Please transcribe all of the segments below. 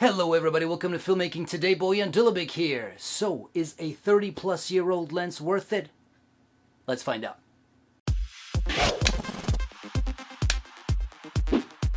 Hello everybody, welcome to Filmmaking. Today, Boyan Dulabic here. So, is a 30-plus-year-old lens worth it? Let's find out.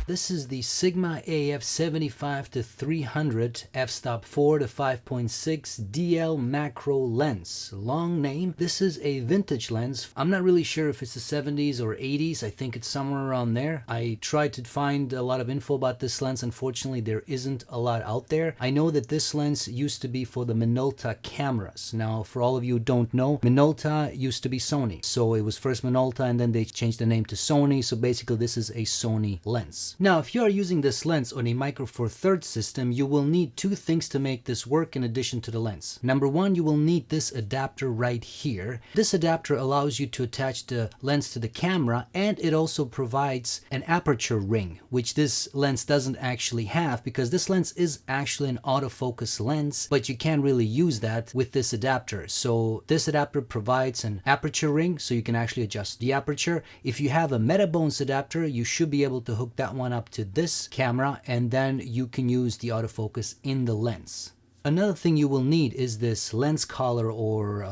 This is the Sigma AF 75-300 f-stop 4 to 5.6 DL macro lens. Long name. This is a vintage lens. I'm not really sure if it's the 70s or 80s. I think it's somewhere around there. I tried to find a lot of info about this lens. Unfortunately, there isn't a lot out there. I know that this lens used to be for the Minolta cameras. Now, for all of you who don't know, Minolta used to be Sony. So it was first Minolta and then they changed the name to Sony. So basically, this is a Sony lens. Now, if you are using this lens on a Micro Four Thirds system, you will need two things to make this work in addition to the lens. Number one, you will need this adapter right here. This adapter allows you to attach the lens to the camera, and it also provides an aperture ring, which this lens doesn't actually have because this lens is actually an autofocus lens, but you can't really use that with this adapter. So this adapter provides an aperture ring, so you can actually adjust the aperture. If you have a Metabones adapter, you should be able to hook that one up to this camera, and then you can use the autofocus in the lens. Another thing you will need is this lens collar or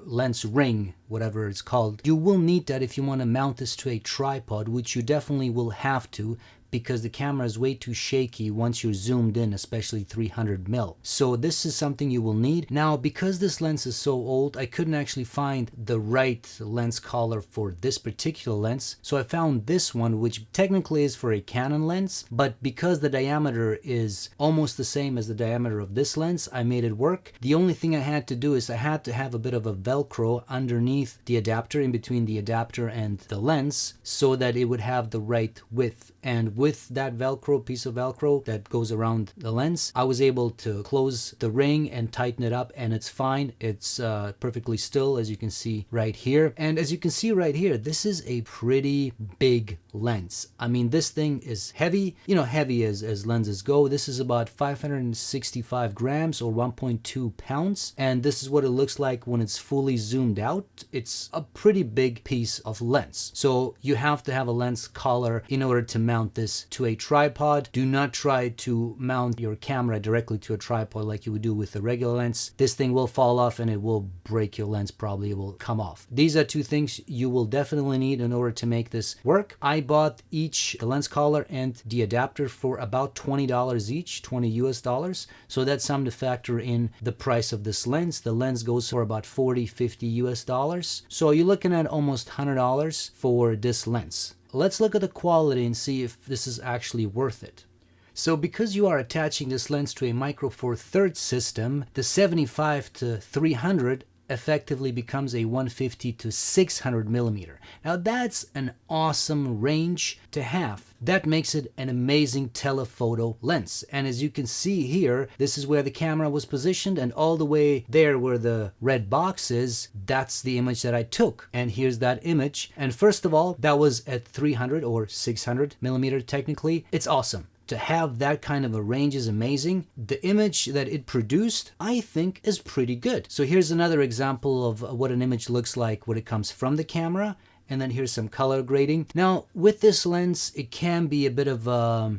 lens ring, whatever it's called. You will need that if you want to mount this to a tripod, which you definitely will have to, because the camera is way too shaky once you're zoomed in, especially 300mm. So this is something you will need. Now, because this lens is so old, I couldn't actually find the right lens collar for this particular lens. So I found this one, which technically is for a Canon lens, but because the diameter is almost the same as the diameter of this lens, I made it work. The only thing I had to do is I had to have a bit of a Velcro underneath the adapter, in between the adapter and the lens, so that it would have the right width. And with that Velcro, piece of Velcro that goes around the lens, I was able to close the ring and tighten it up, and it's fine. It's perfectly still, as you can see right here. And as you can see right here, this is a pretty big lens. I mean, this thing is heavy, heavy as lenses go. This is about 565 grams or 1.2 pounds. And this is what it looks like when it's fully zoomed out. It's a pretty big piece of lens. So you have to have a lens collar in order to mount this to a tripod. Do not try to mount your camera directly to a tripod like you would do with a regular lens. This thing will fall off and it will break your lens, probably. It will come off. These are two things you will definitely need in order to make this work. I bought each the lens collar and the adapter for about $20 each, 20 US dollars. So that's something to factor in the price of this lens. The lens goes for about 40, 50 US dollars. So you're looking at almost $100 for this lens. Let's look at the quality and see if this is actually worth it. So because you are attaching this lens to a Micro Four Thirds system, the 75-300 effectively becomes a 150-600mm. Now that's an awesome range to have. That makes it an amazing telephoto lens. And as you can see here, this is where the camera was positioned, and all the way there where the red box is, that's the image that I took. And here's that image. And first of all, that was at 300 or 600mm technically. It's awesome. To have that kind of a range is amazing. The image that it produced, I think, is pretty good. So here's another example of what an image looks like when it comes from the camera. And then here's some color grading. Now, with this lens, it can be a bit of,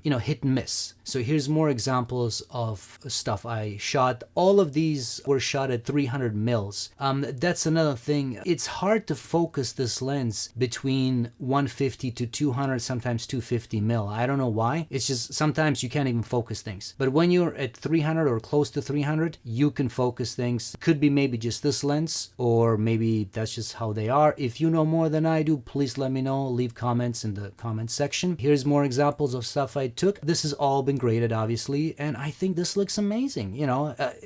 hit and miss. So here's more examples of stuff I shot. All of these were shot at 300 mils. That's another thing. It's hard to focus this lens between 150 to 200, sometimes 250 mil. I don't know why. It's just sometimes you can't even focus things. But when you're at 300 or close to 300, you can focus things. Could be maybe just this lens, or maybe that's just how they are. If you know more than I do, please let me know. Leave comments in the comment section. Here's more examples of stuff I took. This has all been graded, obviously, and I think this looks amazing.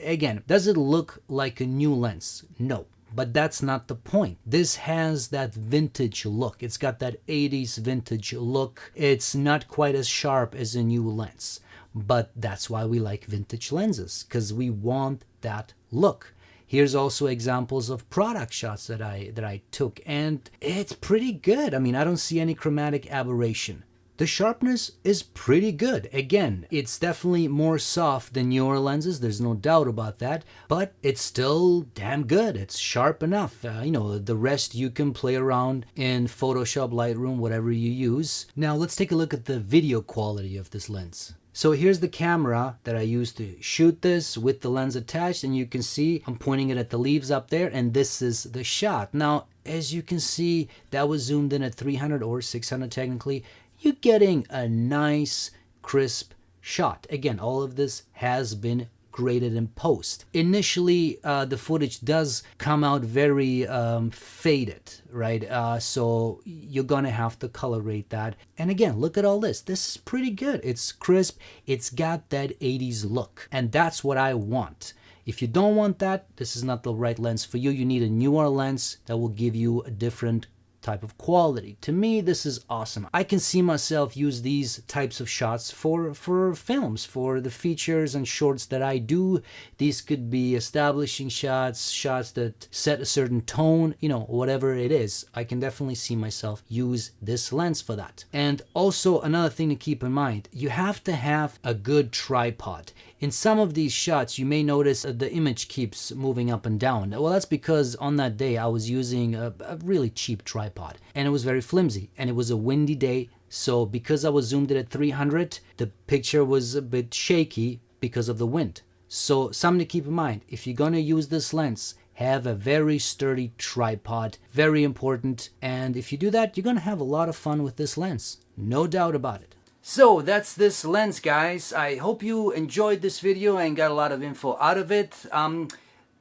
Again, does it look like a new lens? No. But that's not the point. This has that vintage look. It's got that 80s vintage look. It's not quite as sharp as a new lens. But that's why we like vintage lenses, because we want that look. Here's also examples of product shots that I took, and it's pretty good. I mean, I don't see any chromatic aberration. The sharpness is pretty good. Again, it's definitely more soft than newer lenses, there's no doubt about that, but it's still damn good. It's sharp enough. The rest you can play around in Photoshop, Lightroom, whatever you use. Now let's take a look at the video quality of this lens. So here's the camera that I used to shoot this with the lens attached, and you can see I'm pointing it at the leaves up there, and this is the shot. Now, as you can see, that was zoomed in at 300 or 600 technically. You're getting a nice, crisp shot. Again, all of this has been graded in post. Initially, the footage does come out very faded, right? So you're gonna have to colorate that. And again, look at all this. This is pretty good. It's crisp. It's got that 80s look. And that's what I want. If you don't want that, this is not the right lens for you. You need a newer lens that will give you a different type of quality. To me, this is awesome. I can see myself use these types of shots for films, for the features and shorts that I do. These could be establishing shots, shots that set a certain tone, you know, whatever it is. I can definitely see myself use this lens for that. And also another thing to keep in mind, you have to have a good tripod. In some of these shots, you may notice the image keeps moving up and down. Well, that's because on that day I was using a really cheap tripod, and it was very flimsy, and it was a windy day. So because I was zoomed in at 300, the picture was a bit shaky because of the wind. So something to keep in mind, if you're gonna use this lens, have a very sturdy tripod, very important. And if you do that, you're gonna have a lot of fun with this lens, no doubt about it. So that's this lens, guys. I hope you enjoyed this video and got a lot of info out of it.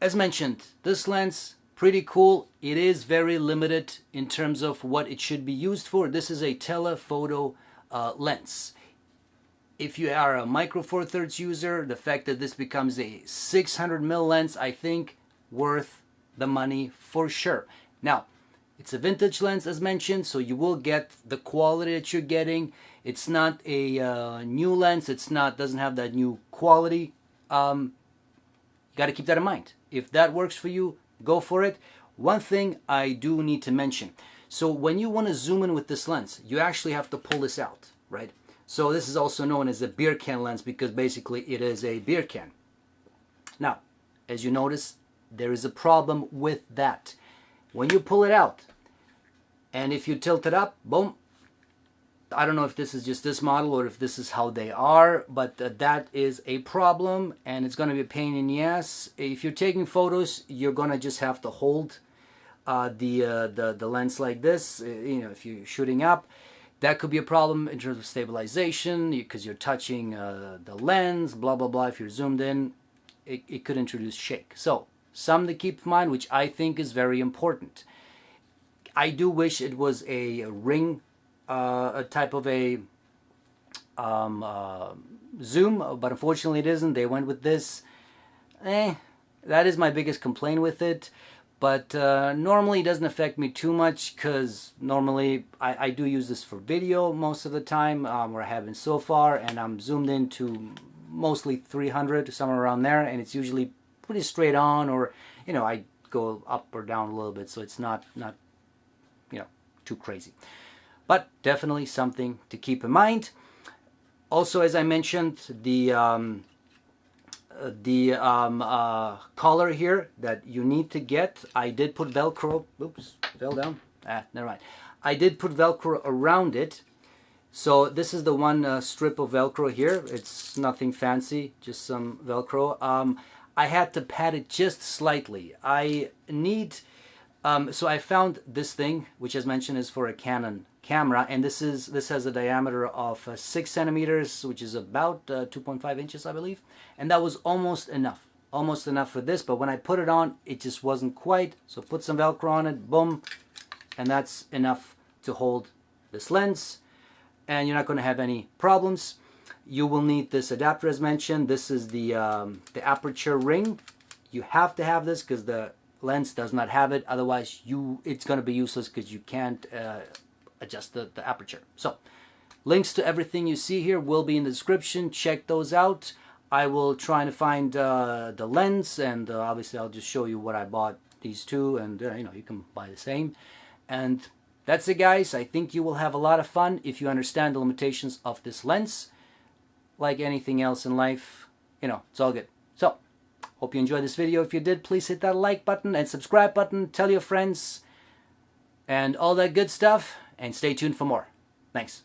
As mentioned, this lens, pretty cool. It is very limited in terms of what it should be used for. This is a telephoto lens. If you are a micro four thirds user, the fact that this becomes a 600mm lens, I think worth the money for sure. Now, it's a vintage lens as mentioned, so you will get the quality that you're getting. It's not a new lens. Doesn't have that new quality. You got to keep that in mind. If that works for you, go for it. One thing I do need to mention. So when you want to zoom in with this lens, you actually have to pull this out, right? So this is also known as a beer can lens because basically it is a beer can. Now, as you notice, there is a problem with that. When you pull it out, and if you tilt it up, boom. I don't know if this is just this model or if this is how they are, but that is a problem, and it's going to be a pain in the ass. If you're taking photos, you're going to just have to hold the lens like this. You know, if you're shooting up, that could be a problem in terms of stabilization because you're touching the lens, blah, blah, blah. If you're zoomed in, it could introduce shake. So something to keep in mind, which I think is very important. I do wish it was a ring, a type of a zoom, but unfortunately it isn't. They went with this. That is my biggest complaint with it. But normally it doesn't affect me too much because normally I do use this for video most of the time, or I have been so far, and I'm zoomed into mostly 300, somewhere around there, and it's usually pretty straight on, or you know, I go up or down a little bit, so it's not you know, too crazy. But definitely something to keep in mind. Also, as I mentioned, the collar here that you need to get, I did put Velcro. Oops, fell down. Never mind. I did put Velcro around it. So this is the one strip of Velcro here. It's nothing fancy, just some Velcro. I had to pat it just slightly. I need. So I found this thing, which as mentioned is for a Canon camera, and this has a diameter of 6 centimeters, which is about 2.5 inches, I believe, and that was almost enough for this. But when I put it on, it just wasn't quite. So put some Velcro on it, boom, and that's enough to hold this lens, and you're not going to have any problems. You will need this adapter as mentioned. This is the aperture ring. You have to have this because the lens does not have it. Otherwise, it's going to be useless because you can't adjust the aperture. So links to everything you see here will be in the description. Check those out. I will try to find the lens, and obviously I'll just show you what I bought, these two, and you know, you can buy the same. And that's it, guys. I think you will have a lot of fun if you understand the limitations of this lens. Like anything else in life, you know, it's all good. So hope you enjoyed this video. If you did, please hit that like button and subscribe button. Tell your friends and all that good stuff. And stay tuned for more. Thanks.